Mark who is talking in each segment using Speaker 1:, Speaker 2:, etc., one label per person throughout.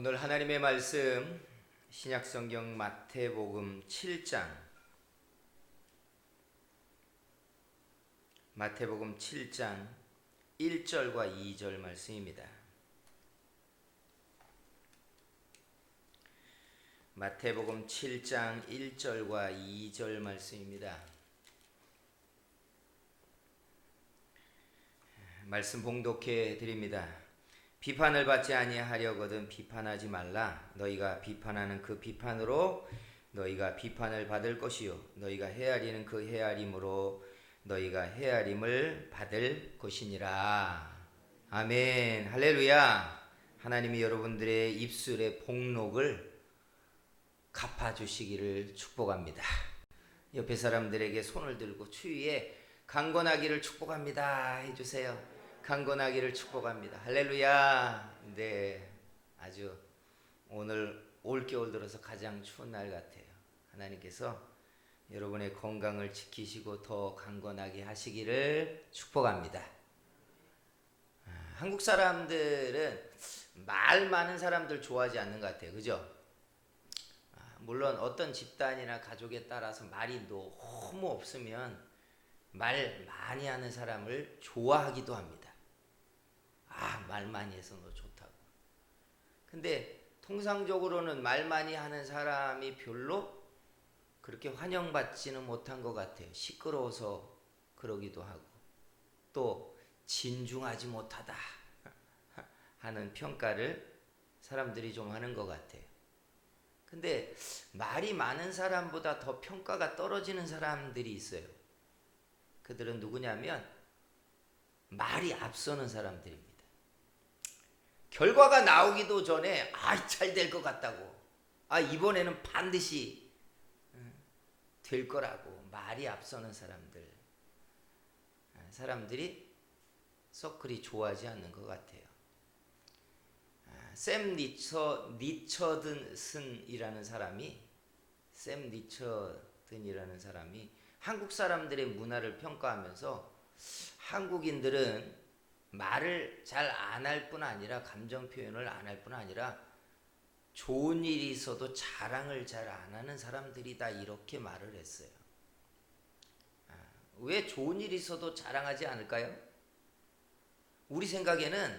Speaker 1: 오늘 하나님의 말씀 신약성경 마태복음 7장 1절과 2절 말씀입니다. 마태복음 7장 1절과 2절 말씀입니다. 말씀 봉독해 드립니다. 비판을 받지 아니하려거든 비판하지 말라. 너희가 비판하는 그 비판으로 너희가 비판을 받을 것이요 너희가 헤아리는 그 헤아림으로 너희가 헤아림을 받을 것이니라. 아멘. 할렐루야. 하나님이 여러분들의 입술의 복록을 갚아주시기를 축복합니다. 옆에 사람들에게 손을 들고 추위에 강건하기를 축복합니다 해주세요. 강건하기를 축복합니다. 할렐루야. 네, 아주 오늘 올겨울 들어서 가장 추운 날 같아요. 하나님께서 여러분의 건강을 지키시고 더 강건하게 하시기를 축복합니다. 한국 사람들은 말 많은 사람들 좋아하지 않는 것 같아요. 그죠? 물론 어떤 집단이나 가족에 따라서 말이 너무 없으면 말 많이 하는 사람을 좋아하기도 합니다. 말 많이 해서 너 좋다고. 근데 통상적으로는 말 많이 하는 사람이 별로 그렇게 환영받지는 못한 것 같아요. 시끄러워서 그러기도 하고 또 진중하지 못하다 하는 평가를 사람들이 좀 하는 것 같아요. 근데 말이 많은 사람보다 더 평가가 떨어지는 사람들이 있어요. 그들은 누구냐면 말이 앞서는 사람들입니다. 결과가 나오기도 전에 잘 될 것 같다고, 이번에는 반드시 될 거라고 말이 앞서는 사람들이 썩 그리 좋아하지 않는 것 같아요. 샘 니처든이라는 사람이 한국 사람들의 문화를 평가하면서 한국인들은 말을 잘 안 할 뿐 아니라 감정 표현을 안 할 뿐 아니라 좋은 일이 있어도 자랑을 잘 안 하는 사람들이다 이렇게 말을 했어요. 왜 좋은 일이 있어도 자랑하지 않을까요? 우리 생각에는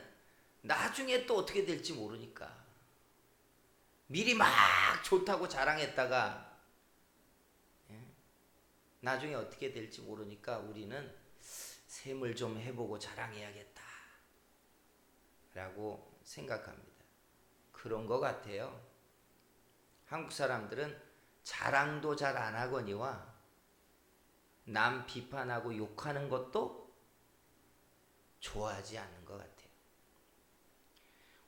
Speaker 1: 나중에 또 어떻게 될지 모르니까 미리 막 좋다고 자랑했다가 나중에 어떻게 될지 모르니까 우리는 셈을 좀 해보고 자랑해야겠다 라고 생각합니다. 그런 것 같아요. 한국 사람들은 자랑도 잘 안 하거니와 남 비판하고 욕하는 것도 좋아하지 않는 것 같아요.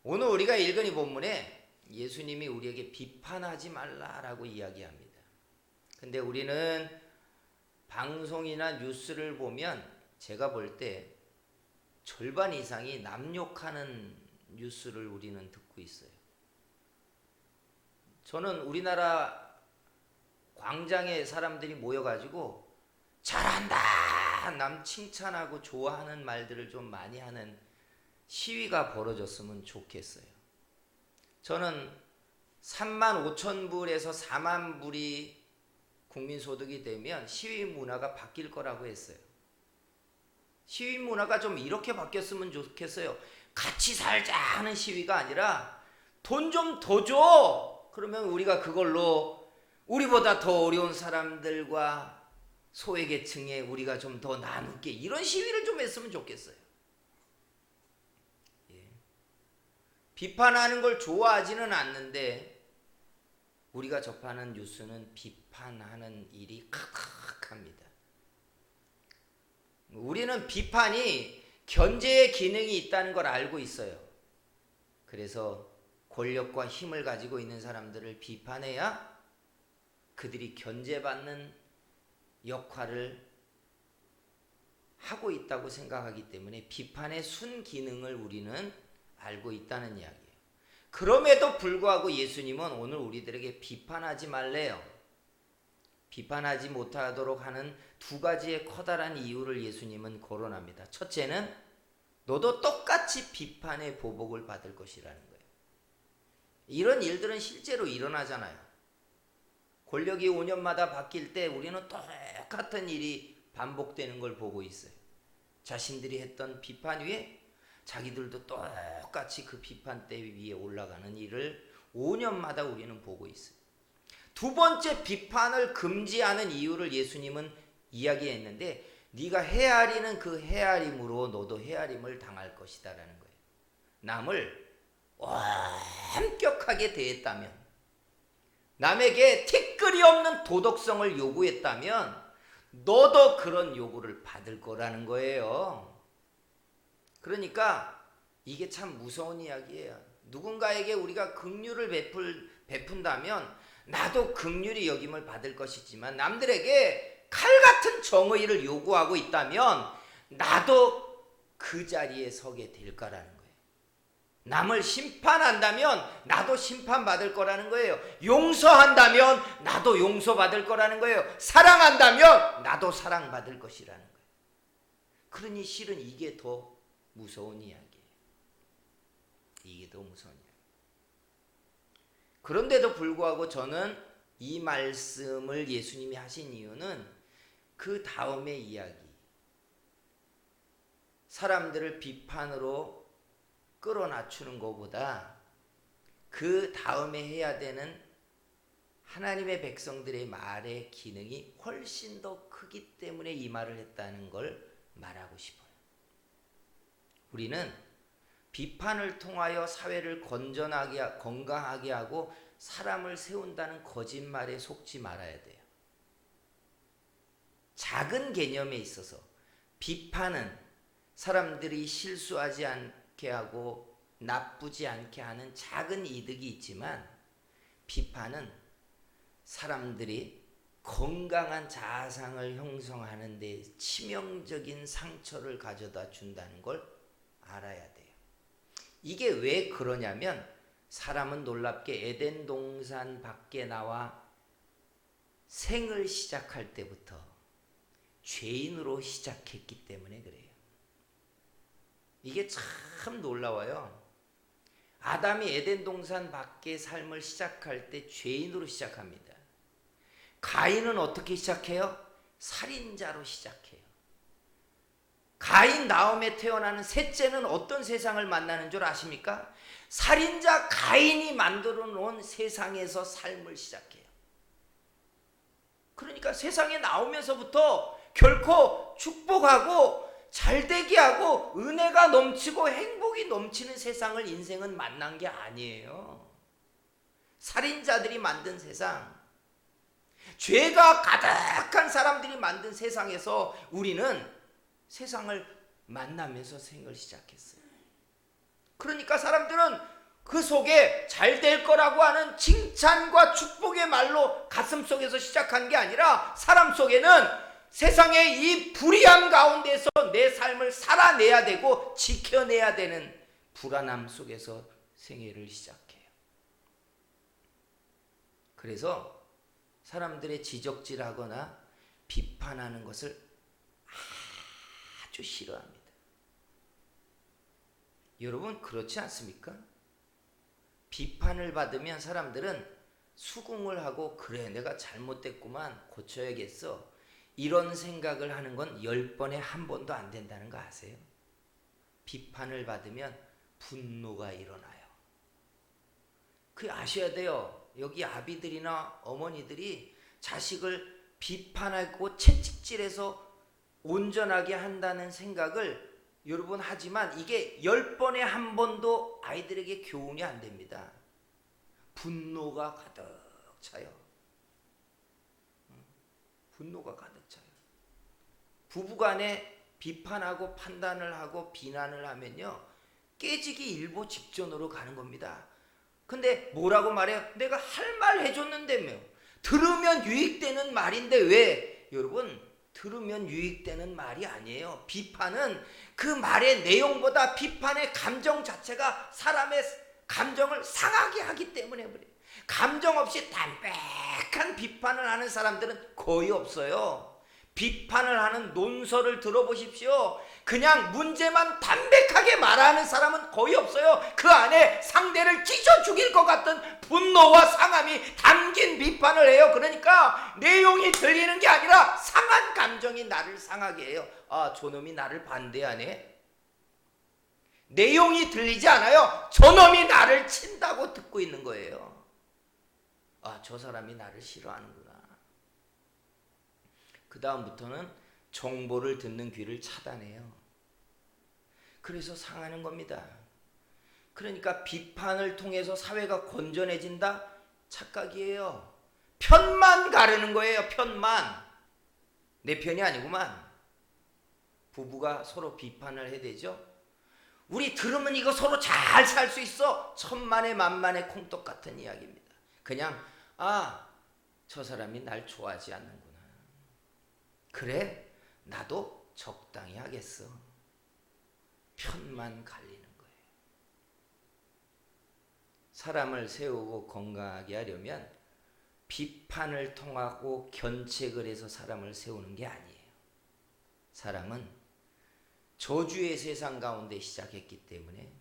Speaker 1: 오늘 우리가 읽은 이 본문에 예수님이 우리에게 비판하지 말라라고 이야기합니다. 근데 우리는 방송이나 뉴스를 보면 제가 볼 때 절반 이상이 남 욕하는 뉴스를 우리는 듣고 있어요. 저는 우리나라 광장에 사람들이 모여가지고 잘한다 남 칭찬하고 좋아하는 말들을 좀 많이 하는 시위가 벌어졌으면 좋겠어요. 저는 3만 5천 불에서 4만 불이 국민소득이 되면 시위 문화가 바뀔 거라고 했어요. 시위 문화가 좀 이렇게 바뀌었으면 좋겠어요. 같이 살자 하는 시위가 아니라 돈 좀 더 줘! 그러면 우리가 그걸로 우리보다 더 어려운 사람들과 소외계층에 우리가 좀 더 나눌게, 이런 시위를 좀 했으면 좋겠어요. 비판하는 걸 좋아하지는 않는데 우리가 접하는 뉴스는 비판하는 일이 가득합니다. 우리는 비판이 견제의 기능이 있다는 걸 알고 있어요. 그래서 권력과 힘을 가지고 있는 사람들을 비판해야 그들이 견제받는 역할을 하고 있다고 생각하기 때문에 비판의 순기능을 우리는 알고 있다는 이야기예요. 그럼에도 불구하고 예수님은 오늘 우리들에게 비판하지 말래요. 비판하지 못하도록 하는 두 가지의 커다란 이유를 예수님은 거론합니다. 첫째는 너도 똑같이 비판의 보복을 받을 것이라는 거예요. 이런 일들은 실제로 일어나잖아요. 권력이 5년마다 바뀔 때 우리는 똑같은 일이 반복되는 걸 보고 있어요. 자신들이 했던 비판 위에 자기들도 똑같이 그 비판대 위에 올라가는 일을 5년마다 우리는 보고 있어요. 두 번째 비판을 금지하는 이유를 예수님은 이야기했는데, 네가 헤아리는 그 헤아림으로 너도 헤아림을 당할 것이다 라는 거예요. 남을 엄격하게 대했다면, 남에게 티끌이 없는 도덕성을 요구했다면 너도 그런 요구를 받을 거라는 거예요. 그러니까 이게 참 무서운 이야기예요. 누군가에게 우리가 긍휼을 베푼다면 나도 긍휼히 여김을 받을 것이지만, 남들에게 칼 같은 정의를 요구하고 있다면 나도 그 자리에 서게 될까라는 거예요. 남을 심판한다면 나도 심판받을 거라는 거예요. 용서한다면 나도 용서받을 거라는 거예요. 사랑한다면 나도 사랑받을 것이라는 거예요. 그러니 실은 이게 더 무서운 이야기예요. 이게 더 무서운 이야기. 그런데도 불구하고 저는 이 말씀을 예수님이 하신 이유는 그 다음의 이야기, 사람들을 비판으로 끌어맞추는 것보다 그 다음에 해야 되는 하나님의 백성들의 말의 기능이 훨씬 더 크기 때문에 이 말을 했다는 걸 말하고 싶어요. 우리는 비판을 통하여 사회를 건강하게 하고 사람을 세운다는 거짓말에 속지 말아야 돼요. 작은 개념에 있어서 비판은 사람들이 실수하지 않게 하고 나쁘지 않게 하는 작은 이득이 있지만, 비판은 사람들이 건강한 자아상을 형성하는 데 치명적인 상처를 가져다 준다는 걸 알아야 돼요. 이게 왜 그러냐면, 사람은 놀랍게 에덴 동산 밖에 나와 생을 시작할 때부터 죄인으로 시작했기 때문에 그래요. 이게 참 놀라워요. 아담이 에덴 동산 밖의 삶을 시작할 때 죄인으로 시작합니다. 가인은 어떻게 시작해요? 살인자로 시작해요. 가인 다음에 태어나는 셋째는 어떤 세상을 만나는 줄 아십니까? 살인자 가인이 만들어 놓은 세상에서 삶을 시작해요. 그러니까 세상에 나오면서부터 결코 축복하고 잘되게 하고 은혜가 넘치고 행복이 넘치는 세상을 인생은 만난 게 아니에요. 살인자들이 만든 세상, 죄가 가득한 사람들이 만든 세상에서 우리는 세상을 만나면서 생을 시작했어요. 그러니까 사람들은 그 속에 잘 될 거라고 하는 칭찬과 축복의 말로 가슴속에서 시작한 게 아니라, 사람 속에는 세상의 이 불의함 가운데서 내 삶을 살아내야 되고 지켜내야 되는 불안함 속에서 생애를 시작해요. 그래서 사람들의 지적질하거나 비판하는 것을 아주 싫어합니다. 여러분 그렇지 않습니까? 비판을 받으면 사람들은 수긍을 하고, 그래 내가 잘못됐구만 고쳐야겠어, 이런 생각을 하는 건 10번에 1번도 안 된다는 거 아세요? 비판을 받으면 분노가 일어나요. 그 아셔야 돼요. 여기 아비들이나 어머니들이 자식을 비판하고 채찍질해서 온전하게 한다는 생각을 여러분 하지만, 이게 10번에 1번도 아이들에게 교훈이 안 됩니다. 분노가 가득 차요. 분노가 가득 차요. 부부간에 비판하고 판단을 하고 비난을 하면요, 깨지기 일보 직전으로 가는 겁니다. 근데 뭐라고 말해요? 내가 할 말 해줬는데며. 들으면 유익되는 말인데 왜? 여러분, 들으면 유익되는 말이 아니에요. 비판은 그 말의 내용보다 비판의 감정 자체가 사람의 감정을 상하게 하기 때문에 그래요. 감정 없이 담백한 비판을 하는 사람들은 거의 없어요. 비판을 하는 논설을 들어보십시오. 그냥 문제만 담백하게 말하는 사람은 거의 없어요. 그 안에 상대를 찢어 죽일 것 같은 분노와 상함이 담긴 비판을 해요. 그러니까 내용이 들리는 게 아니라 상한 감정이 나를 상하게 해요. 아, 저놈이 나를 반대하네. 내용이 들리지 않아요. 저놈이 나를 친다고 듣고 있는 거예요. 아, 저 사람이 나를 싫어하는구나. 그 다음부터는 정보를 듣는 귀를 차단해요. 그래서 상하는 겁니다. 그러니까 비판을 통해서 사회가 건전해진다? 착각이에요. 편만 가르는 거예요. 편만. 내 편이 아니구만. 부부가 서로 비판을 해대죠. 우리 들으면 이거 서로 잘 살 수 있어. 천만에 만만의 콩떡 같은 이야기입니다. 그냥 저 사람이 날 좋아하지 않는구나. 그래, 나도 적당히 하겠어. 편만 갈리는 거예요. 사람을 세우고 건강하게 하려면 비판을 통하고 견책을 해서 사람을 세우는 게 아니에요. 사람은 저주의 세상 가운데 시작했기 때문에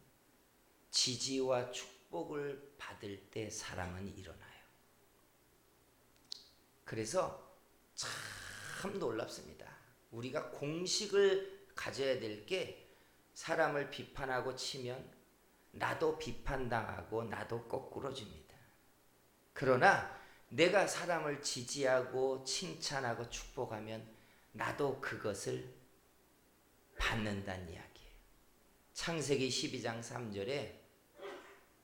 Speaker 1: 지지와 축복을 받을 때 사랑은 일어나요. 그래서 참 놀랍습니다. 우리가 공식을 가져야 될 게 사람을 비판하고 치면 나도 비판당하고 나도 거꾸로 줍니다. 그러나 내가 사람을 지지하고 칭찬하고 축복하면 나도 그것을 받는다는 이야기예요. 창세기 12장 3절에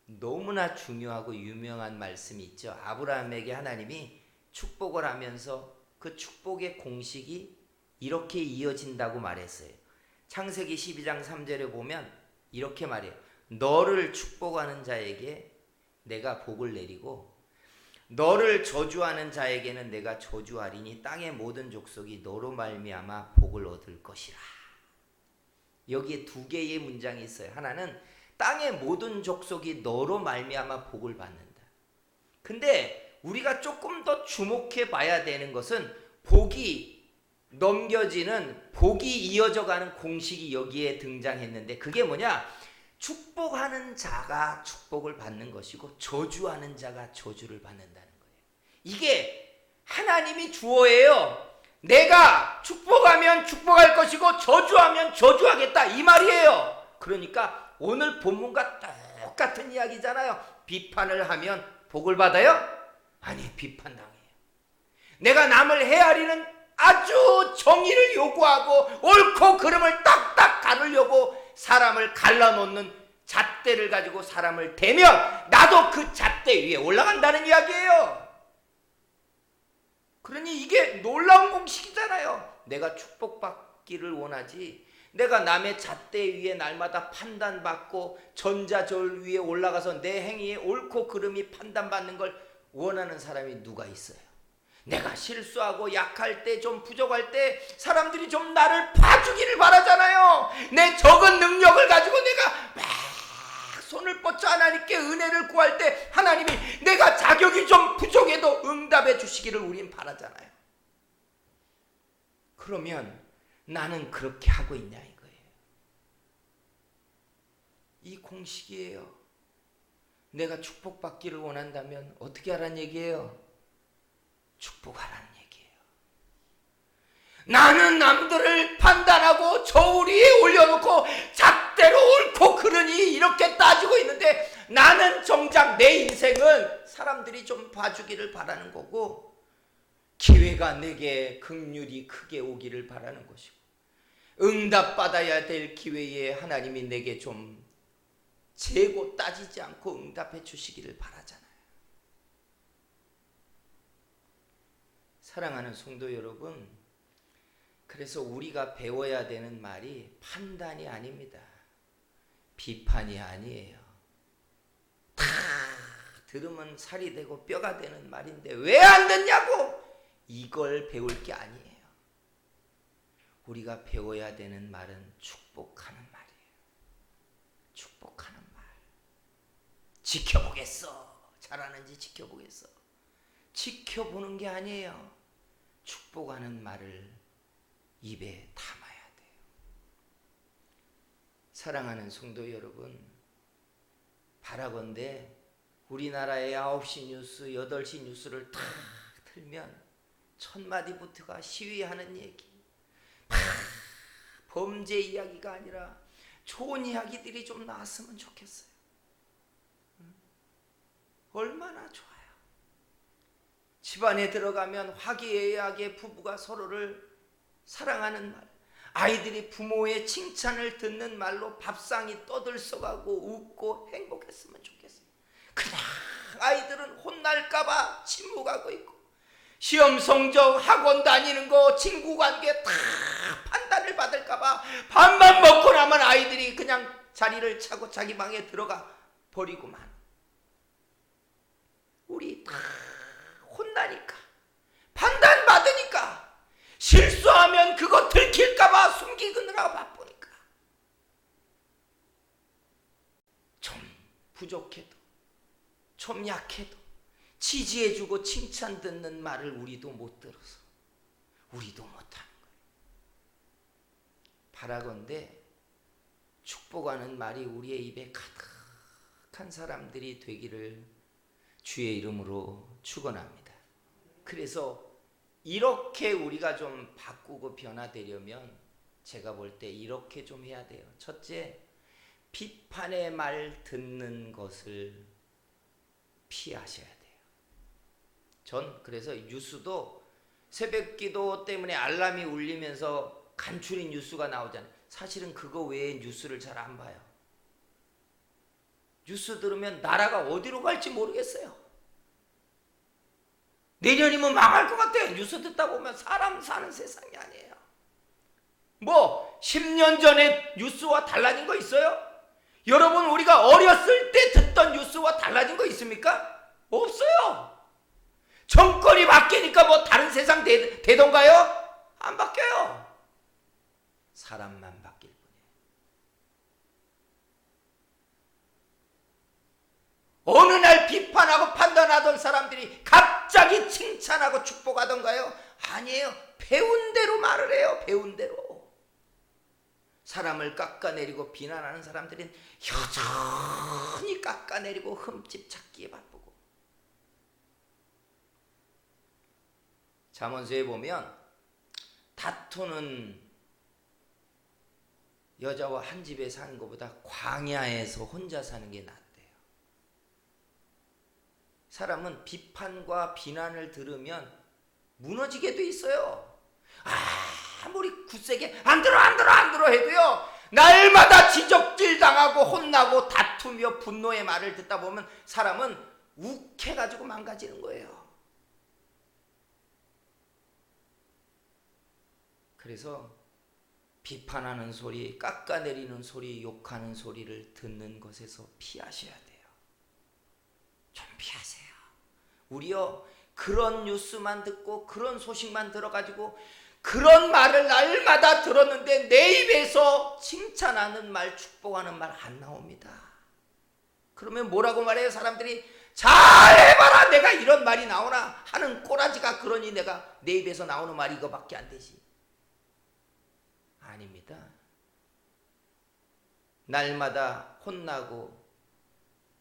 Speaker 1: 너무나 중요하고 유명한 말씀이 있죠. 아브라함에게 하나님이 축복을 하면서 그 축복의 공식이 이렇게 이어진다고 말했어요. 창세기 12장 3절에 보면 이렇게 말해요. 너를 축복하는 자에게 내가 복을 내리고 너를 저주하는 자에게는 내가 저주하리니 땅의 모든 족속이 너로 말미암아 복을 얻을 것이라. 여기에 두 개의 문장이 있어요. 하나는 땅의 모든 족속이 너로 말미암아 복을 받는다. 근데 우리가 조금 더 주목해 봐야 되는 것은 복이 넘겨지는, 복이 이어져 가는 공식이 여기에 등장했는데 그게 뭐냐? 축복하는 자가 축복을 받는 것이고 저주하는 자가 저주를 받는다는 거예요. 이게 하나님이 주어예요. 내가 축복하면 축복할 것이고 저주하면 저주하겠다 이 말이에요. 그러니까 오늘 본문과 똑같은 이야기잖아요. 비판을 하면 복을 받아요? 아니, 비판당해요. 내가 남을 헤아리는 아주 정의를 요구하고 옳고 그름을 딱딱 가르려고 사람을 갈라놓는 잣대를 가지고 사람을 대면 나도 그 잣대 위에 올라간다는 이야기예요. 그러니 이게 놀라운 공식이잖아요. 내가 축복받기를 원하지, 내가 남의 잣대 위에 날마다 판단받고 전자절 위에 올라가서 내 행위에 옳고 그름이 판단받는 걸 원하는 사람이 누가 있어요? 내가 실수하고 약할 때, 좀 부족할 때 사람들이 좀 나를 봐주기를 바라잖아요. 내 적은 능력을 가지고 내가 막 손을 뻗쳐 하나님께 은혜를 구할 때 하나님이 내가 자격이 좀 부족해도 응답해 주시기를 우린 바라잖아요. 그러면 나는 그렇게 하고 있냐 이거예요. 이 공식이에요. 내가 축복받기를 원한다면 어떻게 하라는 얘기예요? 축복하라는 얘기예요. 나는 남들을 판단하고 저울 위에 올려놓고 잣대로 옳고 그르니 이렇게 따지고 있는데 나는 정작 내 인생은 사람들이 좀 봐주기를 바라는 거고 기회가 내게 긍휼이 크게 오기를 바라는 것이고 응답받아야 될 기회에 하나님이 내게 좀 재고 따지지 않고 응답해 주시기를 바라잖아요. 사랑하는 성도 여러분, 그래서 우리가 배워야 되는 말이 판단이 아닙니다. 비판이 아니에요. 다 들으면 살이 되고 뼈가 되는 말인데 왜 안 듣냐고! 이걸 배울 게 아니에요. 우리가 배워야 되는 말은 축복하는 말이에요. 축복하는 말. 지켜보겠어. 잘하는지 지켜보겠어. 지켜보는 게 아니에요. 축복하는 말을 입에 담아야 돼요. 사랑하는 성도 여러분, 바라건대 우리나라의 9시 뉴스, 8시 뉴스를 다 틀면 첫 마디부터가 시위하는 얘기, 범죄 이야기가 아니라 좋은 이야기들이 좀 나왔으면 좋겠어요. 얼마나 좋아요. 집안에 들어가면 화기애애하게 부부가 서로를 사랑하는 말, 아이들이 부모의 칭찬을 듣는 말로 밥상이 떠들썩하고 웃고 행복했으면 좋겠어요. 그냥 아이들은 혼날까봐 침묵하고 있고, 시험 성적, 학원 다니는 거, 친구 관계 다 판단을 받을까봐 밥만 먹고 나면 아이들이 그냥 자리를 차고 자기 방에 들어가 버리고만. 우리 다 혼나니까, 판단받으니까, 실수하면 그거 들킬까봐 숨기느라고 바쁘니까, 좀 부족해도 좀 약해도 지지해주고 칭찬 듣는 말을 우리도 못 들어서 우리도 못하는 거예요. 바라건대 축복하는 말이 우리의 입에 가득한 사람들이 되기를 주의 이름으로 축원합니다. 그래서 이렇게 우리가 좀 바꾸고 변화되려면 제가 볼 때 이렇게 좀 해야 돼요. 첫째, 비판의 말 듣는 것을 피하셔야 돼요. 전 그래서 뉴스도 새벽기도 때문에 알람이 울리면서 간추린 뉴스가 나오잖아요. 사실은 그거 외에 뉴스를 잘 안 봐요. 뉴스 들으면 나라가 어디로 갈지 모르겠어요. 내년이면 망할 것 같아요. 뉴스 듣다 보면 사람 사는 세상이 아니에요. 뭐 10년 전에 뉴스와 달라진 거 있어요? 여러분, 우리가 어렸을 때 듣던 뉴스와 달라진 거 있습니까? 없어요. 정권이 바뀌니까 뭐 다른 세상 되던가요? 안 바뀌어요. 사람만 바뀔 뿐이에요. 어느 날 비판하고 판단하던 사람들이 갑자기 칭찬하고 축복하던가요? 아니에요. 배운 대로 말을 해요. 배운 대로. 사람을 깎아내리고 비난하는 사람들은 여전히 깎아내리고 흠집 찾기에 바쁘고. 잠언서에 보면 다투는 여자와 한 집에 사는 것보다 광야에서 혼자 사는 게 낫대요. 사람은 비판과 비난을 들으면 무너지게 돼 있어요. 아무리 굳세게 안 들어 해도요, 날마다 지적질 당하고 혼나고 다투며 분노의 말을 듣다 보면 사람은 욱해가지고 망가지는 거예요. 그래서 비판하는 소리, 깎아내리는 소리, 욕하는 소리를 듣는 것에서 피하셔야 돼요. 좀 피하세요. 우리요, 그런 뉴스만 듣고 그런 소식만 들어가지고 그런 말을 날마다 들었는데 내 입에서 칭찬하는 말, 축복하는 말 안 나옵니다. 그러면 뭐라고 말해요? 사람들이 잘해봐라, 내가 이런 말이 나오나 하는 꼬라지가 그러니 내가 내 입에서 나오는 말이 이거밖에 안 되지. 아닙니다. 날마다 혼나고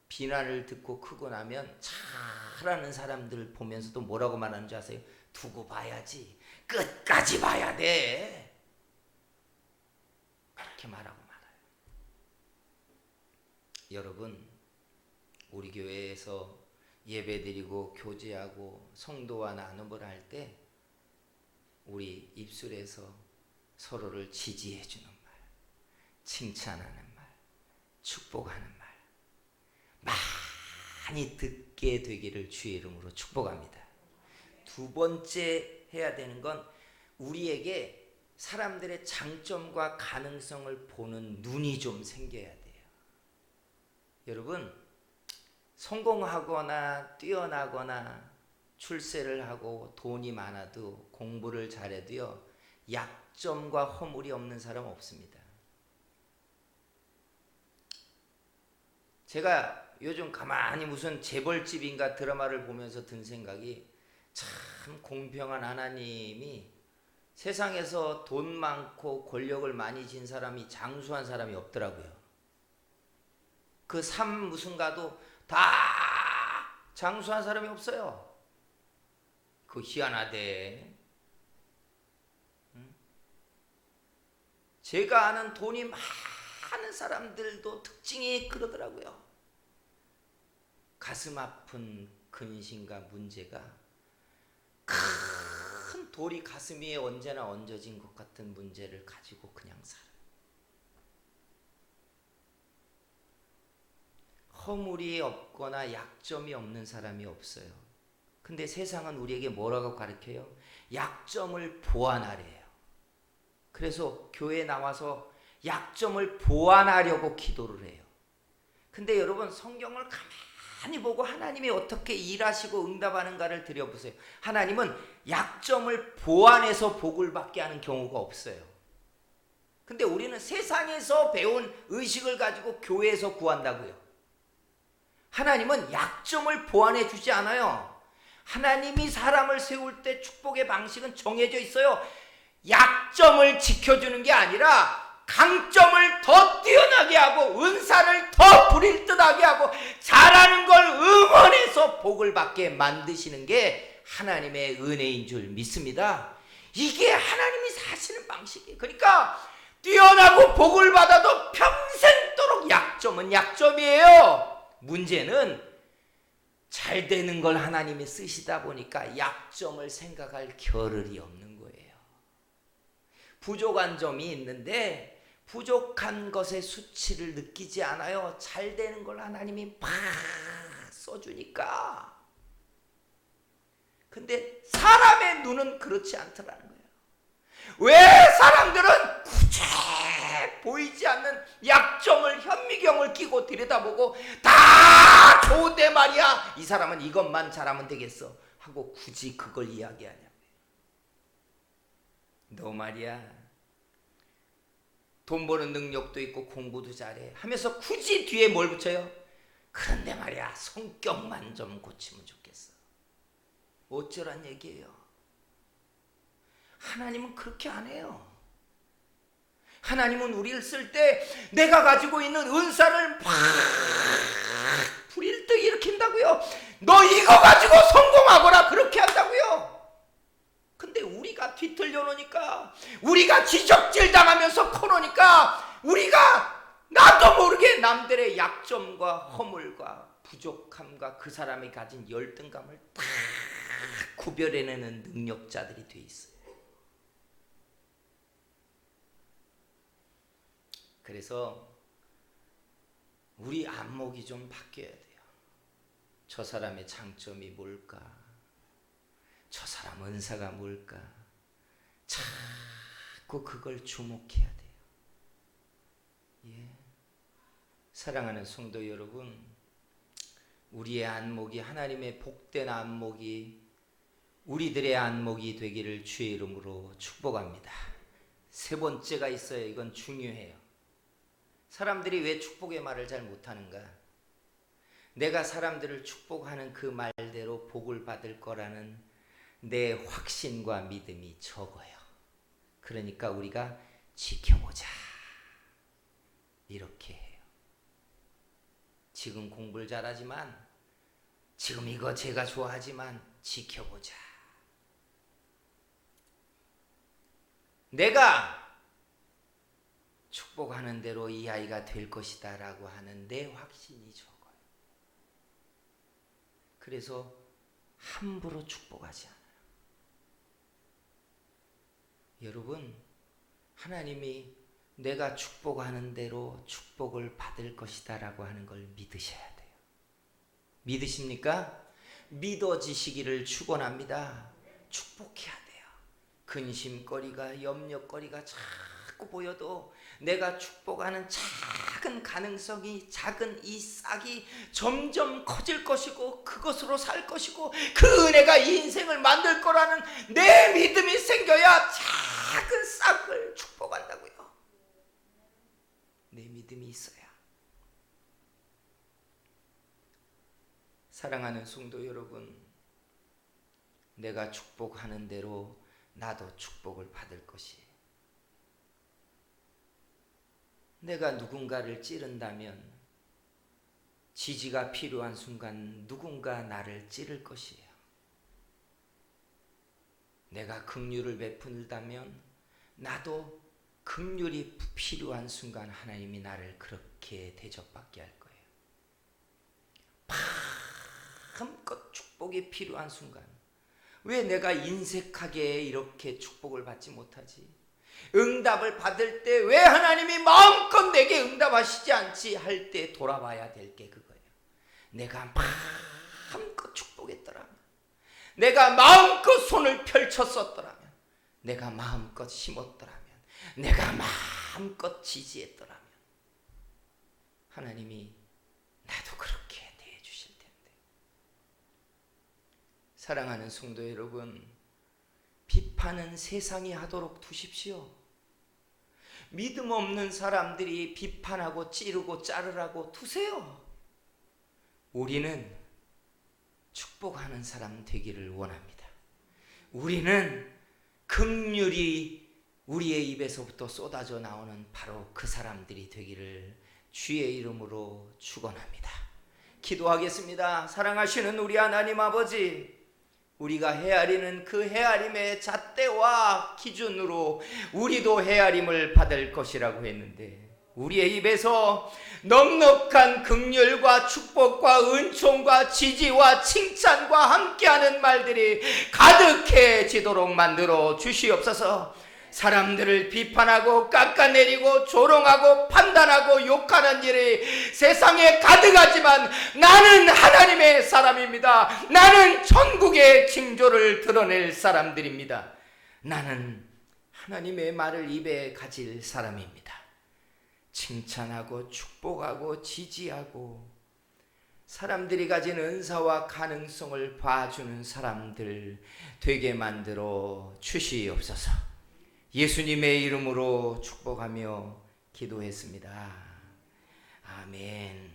Speaker 1: 비난을 듣고 크고 나면 잘하는 사람들 보면서도 뭐라고 말하는 줄 아세요? 두고 봐야지. 끝까지 봐야 돼. 그렇게 말하고 말아요. 여러분, 우리 교회에서 예배드리고 교제하고 성도와 나눔을 할 때 우리 입술에서 서로를 지지해 주는 말, 칭찬하는 말, 축복하는 말 많이 듣게 되기를 주의 이름으로 축복합니다. 두 번째 해야 되는 건 우리에게 사람들의 장점과 가능성을 보는 눈이 좀 생겨야 돼요. 여러분, 성공하거나 뛰어나거나 출세를 하고 돈이 많아도 공부를 잘해도요, 약점과 허물이 없는 사람 없습니다. 제가 요즘 가만히 무슨 재벌집인가 드라마를 보면서 든 생각이, 참 공평한 하나님이 세상에서 돈 많고 권력을 많이 진 사람이 장수한 사람이 없더라고요. 그 삶 무슨 가도 다 장수한 사람이 없어요. 그거 희한하대. 제가 아는 돈이 많은 사람들도 특징이 그러더라고요. 가슴 아픈 근심과 문제가 큰 돌이 가슴 위에 언제나 얹어진 것 같은 문제를 가지고 그냥 살아요. 허물이 없거나 약점이 없는 사람이 없어요. 근데 세상은 우리에게 뭐라고 가르쳐요? 약점을 보완하래요. 그래서 교회에 나와서 약점을 보완하려고 기도를 해요. 근데 여러분 성경을 가만히 보고 하나님이 어떻게 일하시고 응답하는가를 들여보세요. 하나님은 약점을 보완해서 복을 받게 하는 경우가 없어요. 근데 우리는 세상에서 배운 의식을 가지고 교회에서 구한다고요. 하나님은 약점을 보완해 주지 않아요. 하나님이 사람을 세울 때 축복의 방식은 정해져 있어요. 약점을 지켜주는 게 아니라 강점을 더 뛰어나게 하고 은사를 더 부릴 듯하게 하고 잘하는 걸 응원해서 복을 받게 만드시는 게 하나님의 은혜인 줄 믿습니다. 이게 하나님이 사시는 방식이에요. 그러니까 뛰어나고 복을 받아도 평생도록 약점은 약점이에요. 문제는 잘 되는 걸 하나님이 쓰시다 보니까 약점을 생각할 겨를이 없는 거예요. 부족한 점이 있는데 부족한 것의 수치를 느끼지 않아요. 잘 되는 걸 하나님이 막 써주니까. 근데 사람의 눈은 그렇지 않더라는 거예요. 왜 사람들은 굳이 보이지 않는 약점을 현미경을 끼고 들여다보고 다 좋은데 말이야, 이 사람은 이것만 잘하면 되겠어 하고 굳이 그걸 이야기하냐고요. 너 말이야 돈 버는 능력도 있고 공부도 잘해 하면서 굳이 뒤에 뭘 붙여요? 그런데 말이야 성격만 좀 고치면 좋겠어. 어쩌란 얘기예요. 하나님은 그렇게 안 해요. 하나님은 우리를 쓸 때 내가 가지고 있는 은사를 막 불일 듯 일으킨다고요. 너 이거 가지고 성공하거라 그렇게 한다고요. 근데 우리가 뒤틀려 놓으니까, 우리가 지적질 당하면서 커놓으니까 우리가 나도 모르게 남들의 약점과 허물과 부족함과 그 사람이 가진 열등감을 다 구별해내는 능력자들이 돼 있어요. 그래서 우리 안목이 좀 바뀌어야 돼요. 저 사람의 장점이 뭘까? 저 사람 은사가 뭘까? 자꾸 그걸 주목해야 돼요. 예. 사랑하는 성도 여러분, 우리의 안목이 하나님의 복된 안목이 우리들의 안목이 되기를 주의 이름으로 축복합니다. 세 번째가 있어요. 이건 중요해요. 사람들이 왜 축복의 말을 잘 못하는가? 내가 사람들을 축복하는 그 말대로 복을 받을 거라는 내 확신과 믿음이 적어요. 그러니까 우리가 지켜보자 이렇게 해요. 지금 공부를 잘하지만, 지금 이거 제가 좋아하지만 지켜보자. 내가 축복하는 대로 이 아이가 될 것이다 라고 하는 내 확신이 적어요. 그래서 함부로 축복하지 않아요. 여러분, 하나님이 내가 축복하는 대로 축복을 받을 것이다 라고 하는 걸 믿으셔야 돼요. 믿으십니까? 믿어지시기를 축원합니다. 축복해야 돼요. 근심거리가, 염려거리가 자꾸 보여도 내가 축복하는 작은 가능성이, 작은 이 싹이 점점 커질 것이고 그것으로 살 것이고 그 은혜가 이 인생을 만들 거라는 내 믿음이 생겨야 작은 싹을 축복한다고요. 내 믿음이 있어야. 사랑하는 성도 여러분, 내가 축복하는 대로 나도 축복을 받을 것이에요. 내가 누군가를 찌른다면 지지가 필요한 순간 누군가 나를 찌를 것이에요. 내가 긍휼을 베푼다면 나도 긍휼이 필요한 순간 하나님이 나를 그렇게 대접받게 할 거예요. 마음껏 축복이 필요한 순간, 왜 내가 인색하게 이렇게 축복을 받지 못하지? 응답을 받을 때 왜 하나님이 마음껏 내게 응답하시지 않지? 할 때 돌아봐야 될 게 그거예요. 내가 마음껏 축복했더라면, 내가 마음껏 손을 펼쳤었더라면, 내가 마음껏 심었더라면, 내가 마음껏 지지했더라면 하나님이 나도 그렇게 대해 주실 텐데. 사랑하는 성도 여러분, 비판은 세상이 하도록 두십시오. 믿음 없는 사람들이 비판하고 찌르고 자르라고 두세요. 우리는 축복하는 사람 되기를 원합니다. 우리는 긍휼이 우리의 입에서부터 쏟아져 나오는 바로 그 사람들이 되기를 주의 이름으로 축원합니다. 기도하겠습니다. 사랑하시는 우리 하나님 아버지, 우리가 헤아리는 그 헤아림의 잣대와 기준으로 우리도 헤아림을 받을 것이라고 했는데, 우리의 입에서 넉넉한 긍휼과 축복과 은총과 지지와 칭찬과 함께하는 말들이 가득해지도록 만들어 주시옵소서. 사람들을 비판하고 깎아내리고 조롱하고 판단하고 욕하는 일이 세상에 가득하지만 나는 하나님의 사람입니다. 나는 천국의 징조를 드러낼 사람들입니다. 나는 하나님의 말을 입에 가질 사람입니다. 칭찬하고 축복하고 지지하고 사람들이 가진 은사와 가능성을 봐주는 사람들 되게 만들어 주시옵소서. 예수님의 이름으로 축복하며 기도했습니다. 아멘.